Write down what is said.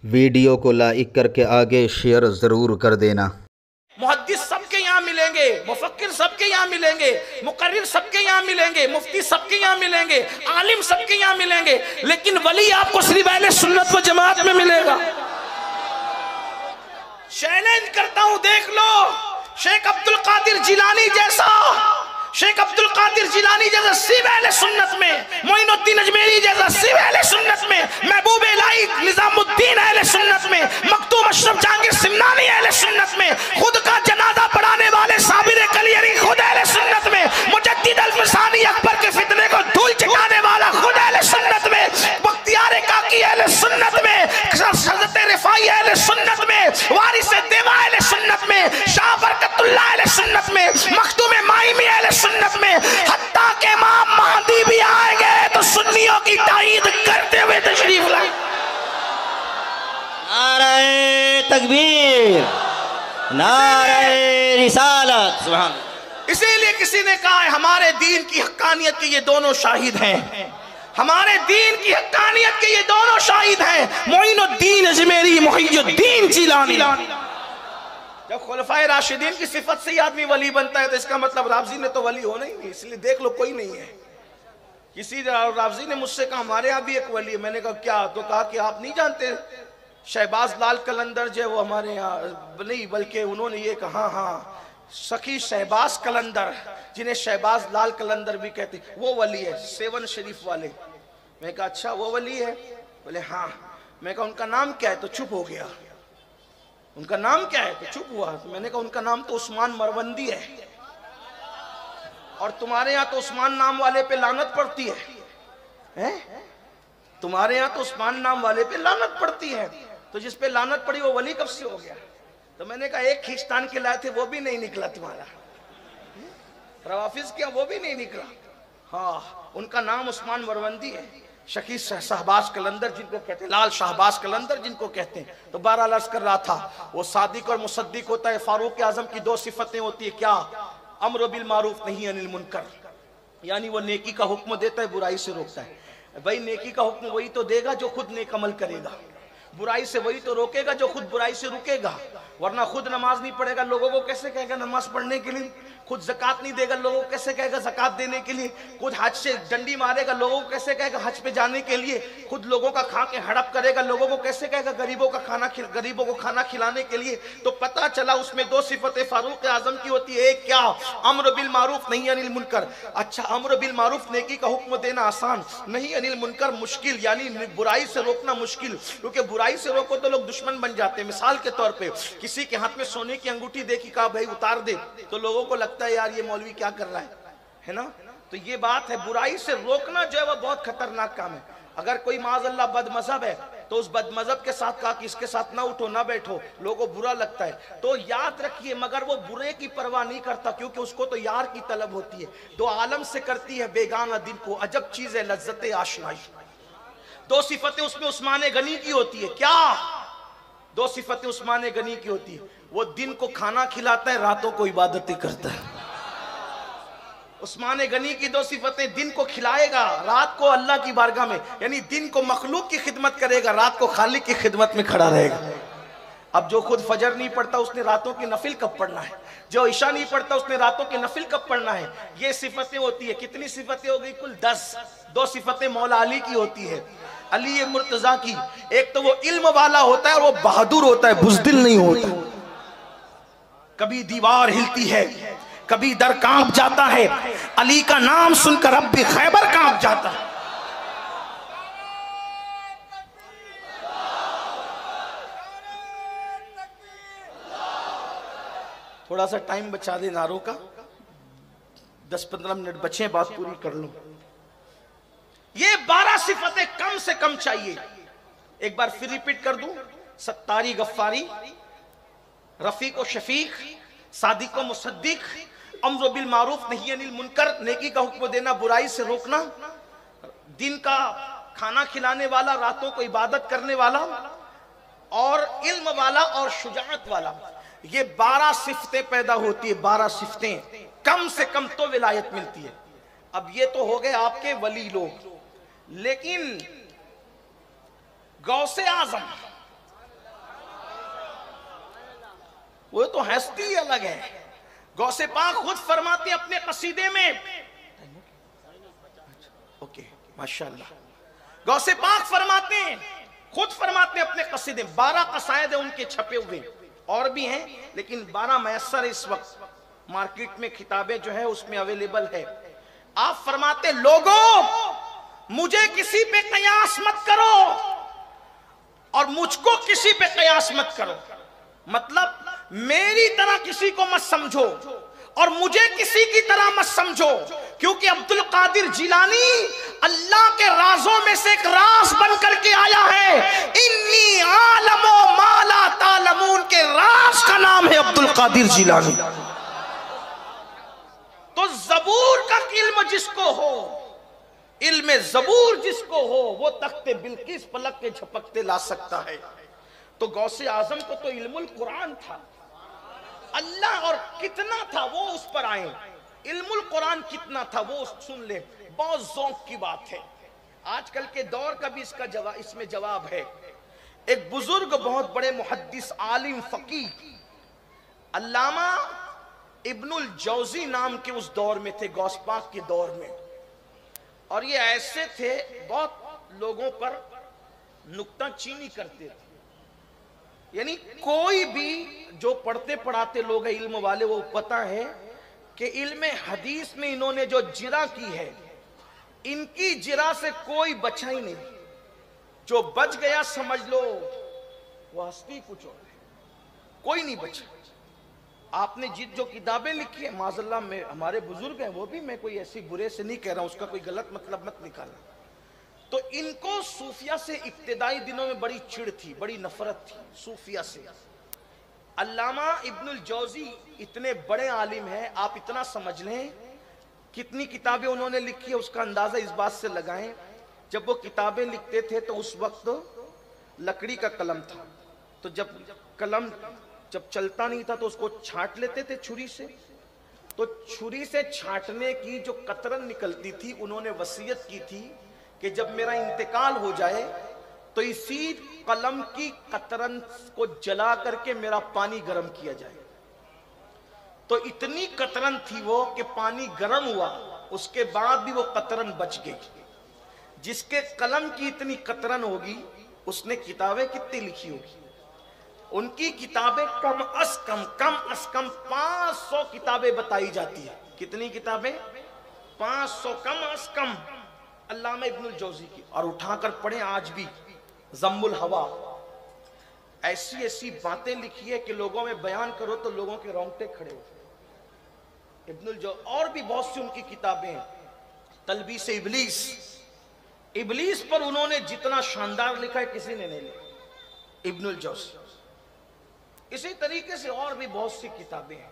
Video को like करके आगे शेयर ज़रूर कर देना। मुहद्दिस सबके यहाँ मिलेंगे, मुफक्किर सबके यहाँ मिलेंगे, मुकर्रिर सबके यहाँ मिलेंगे, मुफ्ती सबके यहाँ मिलेंगे, आलिम सबके यहाँ मिलेंगे, लेकिन वली आपको सिर्फ अहले सुन्नत व जमात में मिलेगा। चैलेंज करता हूं, देख लो शेख अब्दुल कादिर जिलानी जैसा, शेख अब्दुल कादिर जिलानी जैसा सिर्फ अहले सुन्नत में, मोइनुद्दीन अजमेरी जैसा सिर्फ अहले सुन्नत में, महबूब इलाही निजामुद्दीन अहले सुन्नत में, मखदूम अशरफ जहांगीर सिमनानी अहले सुन्नत में, खुद का जनाजा पढ़ाने वाले साबिर कलियरी खुद अहले सुन्नत में, मुजद्दिद अल-फसानी अकबर के फितने को धूल चटाने वाला खुद अहले सुन्नत में, बख्तियार काकी अहले सुन्नत में, हज़रत रिफाई अहले सुन्नत में, वारिस देवा अहले सुन्नत में, शाह बरकतुल्लाह अहले सुन्नत में, मखदूम माइमी अहले सुन्नत में, हत्ता के इमाम महदी भी आएंगे तो सुन्नियों की ताईद करते हुए तशरीफ लाए। नारे तकबीर, नारे रिसालत, सुभान। इसीलिए किसी ने कहा है हमारे दीन की हक्कानियत के ये दोनों शाहिद हैं, हमारे दीन की हक्कानियत के ये दोनों शाहिद हैं, मोइनुद्दीन अजमेरी, मुहियुद्दीन जिलानी। जब खुलफाए राशिदीन की सिफत से ही आदमी वली बनता है तो इसका मतलब राबजी ने तो वली होना ही नहीं, इसलिए देख लो कोई नहीं है। किसी राबजी ने मुझसे कहा हमारे यहाँ भी एक वली है, मैंने कहा क्या? तो कहा कि आप नहीं जानते शहबाज लाल कलंदर जो वो हमारे यहाँ नहीं, बल्कि उन्होंने ये कहा हाँ सखी शहबाज कलंदर, जिन्हें शहबाज लाल कलंदर भी कहते, वो वली है, सेवन शरीफ वाले। मैं कहा अच्छा वो वली है? बोले हाँ। मैं कहा उनका नाम क्या है? तो चुप हो गया। उनका नाम क्या है? तो चुप हुआ। तो मैंने कहा उनका नाम तो उस्मान मरवंदी है, और तुम्हारे यहाँ तो उस्मान नाम वाले पे लानत पड़ती है? तुम्हारे यहाँ तो उस्मान नाम वाले पे लानत पड़ती है, तो जिस पे लानत पड़ी वो वली कब से हो गया? तो मैंने कहा एक खींचतान के लाए थे वो भी नहीं निकला तुम्हारा, रवाफिज किया वो भी नहीं निकला। हाँ उनका नाम उस्मान मरवंदी है, शकी शहबाज कलंदर जिनको कहते हैं, लाल शहबाज कलंदर जिनको कहते हैं। तो बहरहाल अर्ज कर रहा था वो सादिक और मुसद्दिक होता है। फारूक आजम की दो सिफतें होती है, क्या? अम्र बिल मारूफ नहीं अनिल मुनकर, यानी वो नेकी का हुक्म देता है, बुराई से रोकता है। भाई नेकी का हुक्म वही तो देगा जो खुद नेक अमल करेगा, बुराई से वही तो रोकेगा जो खुद बुराई से रुकेगा। वरना खुद नमाज नहीं पढ़ेगा लोगों को कैसे कहेगा नमाज पढ़ने के लिए, खुद ज़कात नहीं देगा लोगों को कैसे कहेगा ज़कात देने के लिए, खुद हज से डंडी मारेगा लोगों को कैसे कहेगा हज पे जाने के लिए, खुद लोगों का खा के हड़प करेगा लोगों को कैसे कहेगा गरीबों को खाना खिलाने के लिए। तो पता चला उसमें दो सिफतें फारूक आजम की होती है, एक क्या? अम्र बिल मारूफ नहीं अनिल मुनकर। अच्छा अम्र बिल मारूफ नेकी का हुक्म देना आसान, नहीं अनिल मुनकर मुश्किल, यानी बुराई से रोकना मुश्किल, क्योंकि बुराई से रोको तो लोग दुश्मन बन जाते हैं। मिसाल के तौर पे किसी के हाथ में सोने की अंगूठी देखी, कहा भाई उतार दे, तो लोगों को लगता है यार ये मौलवी क्या कर रहा है ना? तो ये बात है, बुराई से रोकना जो है वो बहुत खतरनाक काम है। अगर कोई माज़अल्लाह बदमज़हब है तो उस बदमज़हब के साथ कहा कि इसके साथ ना उठो ना बैठो, लोगों को बुरा लगता है, तो याद रखिए मगर वो बुरे की परवाह नहीं करता, क्योंकि उसको तो यार की तलब होती है। दो आलम से करती है बेगाना दिल को, अजब चीज है लज्जत आशनाई। दो सिफतें उसमें उस्मान गनी की होती है, क्या? दो सिफतें उस्मान गनी की होती है, वो दिन को खाना खिलाता है, रातों को इबादतें करता है। उस्मान गनी की दो सिफतें, दिन को खिलाएगा, रात को अल्लाह की बारगाह में, यानी दिन को मखलूक की खिदमत करेगा, रात को खालिक की खिदमत में खड़ा रहेगा। अब जो खुद फजर नहीं पढ़ता उसने रातों की नफिल कब पढ़ना है, जो ईशा नहीं पढ़ता उसने रातों की नफिल कब पढ़ना है? ये सिफतें होती है। कितनी सिफतें हो गई? कुल 10। दो सिफतें मौला अली की होती है, अली मुर्तजा की। एक तो वो इल्म वाला होता है और वो बहादुर होता है, बुज़दिल नहीं होता। कभी दीवार हिलती है, कभी दर कांप जाता है, अली का नाम सुनकर अब भी खैबर कांप जाता है। थोड़ा सा टाइम बचा दे नारों का, 10-15 मिनट बचे, बात पूरी कर लो। ये 12 सिफतें कम से कम चाहिए। एक बार फिर रिपीट कर दूं, सत्तारी गफ्फारी, रफीक व शफीक, सादिक व मुसद्दिक, अम्र बिल मारूफ नहीं अनिल मुनकर, नेकी का हुक्म देना बुराई से रोकना, दिन का खाना खिलाने वाला, रातों को इबादत करने वाला, और इल्म वाला और शुजाअत वाला। ये 12 सिफतें पैदा होती है, 12 सिफतें कम से कम तो विलायत मिलती है। अब ये तो हो गए आपके वली लोग, लेकिन गौसे आजम वो तो हस्ती अलग है। गौसे पाक खुद फरमाते हैं अपने कसीदे में, ओके माशाल्लाह, गौसे पाक फरमाते हैं, खुद फरमाते हैं अपने कसीदे, 12 कसायद है उनके छपे हुए, और भी हैं लेकिन 12 मैसर इस वक्त मार्केट में किताबें जो है उसमें अवेलेबल है। आप फरमाते लोगों मुझे किसी पे कयास मत करो और मुझको किसी पे कयास मत करो, मतलब मेरी तरह किसी को मत समझो और मुझे किसी की तरह मत समझो, क्योंकि अब्दुल कादिर जिलानी अल्लाह के राजों में से एक राज बन करके आया है। इन्नी आलमो माला तालमून के राज का नाम है अब्दुल कादिर जिलानी। तो जबूर का इल्म जिसको हो, इल्म जबूर जिसको हो, वो तख्ते बिल्किस पलक के झपकते ला सकता है। तो गौसे आजम को तो इल्मुल कुरान था, अल्लाह और कितना था वो उस पर आए, इल्मुल कुरान कितना था वो सुन ले, बहुत ज़ौक़ की बात है। आजकल के दौर का भी इसका जवाब, इसमें जवाब है। एक बुजुर्ग बहुत बड़े मुहद्दिस आलिम फकीह अल्लामा इब्नुल जौजी नाम के उस दौर में थे, गौस पाक के दौर में, और ये ऐसे थे बहुत लोगों पर नुक्ता चीनी करते थे। यानी कोई भी जो पढ़ते पढ़ाते लोग हैं इल्म वाले, वो पता है कि इल्म हदीस में इन्होंने जो जिरा की है, इनकी जिरा से कोई बचा ही नहीं। जो बच गया समझ लो वो हस्ती कुछ और है, कोई नहीं बचा। आपने जो किताबें लिखी है माज़अल्लाह में, हमारे बुजुर्ग हैं वो भी, मैं कोई ऐसी बुरे से नहीं कह रहा हूं, उसका कोई गलत मतलब मत निकालना। तो इनको सूफिया से इब्तिदाई दिनों में बड़ी चिढ़ थी, बड़ी नफरत थी सूफिया से। अल्लामा इब्नुल जौजी इतने बड़े आलिम हैं, आप इतना समझ लें कितनी किताबें उन्होंने लिखी है उसका अंदाजा इस बात से लगाएं, जब वो किताबें लिखते थे तो उस वक्त लकड़ी का कलम था, तो जब कलम जब चलता नहीं था तो उसको छांट लेते थे छुरी से, तो छुरी से छांटने की जो कतरन निकलती थी, उन्होंने वसीयत की थी कि जब मेरा इंतकाल हो जाए तो इसी कलम की कतरन को जला करके मेरा पानी गर्म किया जाए। तो इतनी कतरन थी वो कि पानी गर्म हुआ, उसके बाद भी वो कतरन बच गई। जिसके कलम की इतनी कतरन होगी उसने किताबें कितनी लिखी होगी। उनकी किताबें कम अस कम 500 किताबें बताई जाती है। कितनी किताबें? 500 कम अस कम अल्लामा इब्नुल जौजी की। और उठाकर पढ़े आज भी ज़म्मुल हवा, ऐसी ऐसी बातें लिखी है कि लोगों में बयान करो तो लोगों के रोंगटे खड़े हो। इब्नुल जौजी और भी बहुत सी उनकी किताबें हैं। तलबीस इबलीस, इबलीस पर उन्होंने जितना शानदार लिखा है किसी ने नहीं लिखा, इब्नुल जौजी। इसी तरीके से और भी बहुत सी किताबें हैं।